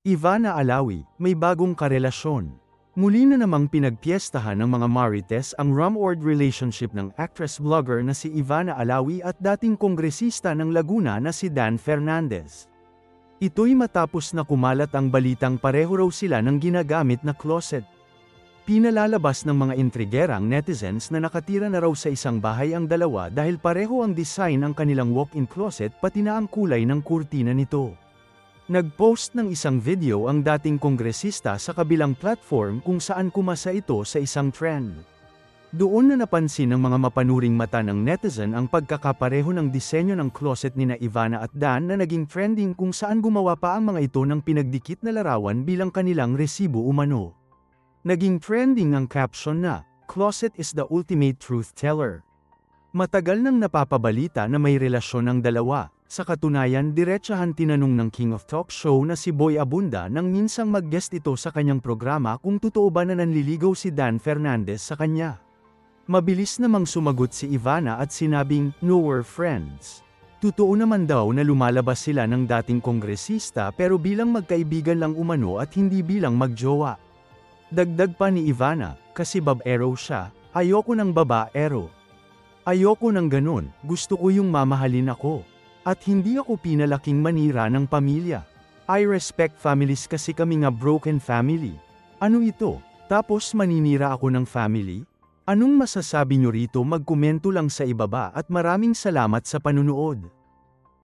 Ivana Alawi, may bagong karelasyon. Muli na namang pinagpiestahan ng mga Marites ang rumored relationship ng actress-vlogger na si Ivana Alawi at dating kongresista ng Laguna na si Dan Fernandez. Ito'y matapos na kumalat ang balitang pareho raw sila ng ginagamit na closet. Pinalalabas ng mga intrigerang netizens na nakatira na raw sa isang bahay ang dalawa dahil pareho ang design ng kanilang walk-in closet pati na ang kulay ng kurtina nito. Nag-post ng isang video ang dating kongresista sa kabilang platform kung saan kumasa ito sa isang trend. Doon na napansin ng mga mapanuring mata ng netizen ang pagkakapareho ng disenyo ng closet nina Ivana at Dan na naging trending kung saan gumawa pa ang mga ito ng pinagdikit na larawan bilang kanilang resibo umano. Naging trending ang caption na, "Closet is the ultimate truth teller." Matagal nang napapabalita na may relasyon ng dalawa. Sa katunayan, diretsahan tinanong ng King of Talk Show na si Boy Abunda nang minsang mag-guest ito sa kanyang programa kung totoo ba na nanliligaw si Dan Fernandez sa kanya. Mabilis namang sumagot si Ivana at sinabing, "No, we're friends." Totoo naman daw na lumalabas sila ng dating kongresista pero bilang magkaibigan lang umano at hindi bilang magjowa. Dagdag pa ni Ivana, "Kasi babaero siya, ayoko ng babaero. Ayoko ng ganun, gusto ko yung mamahalin ako. At hindi ako pinalaking manira ng pamilya. I respect families kasi kami nga broken family. Ano ito? Tapos maninira ako ng family? Anong masasabi nyo rito? Magkomento lang sa ibaba at maraming salamat sa panunood."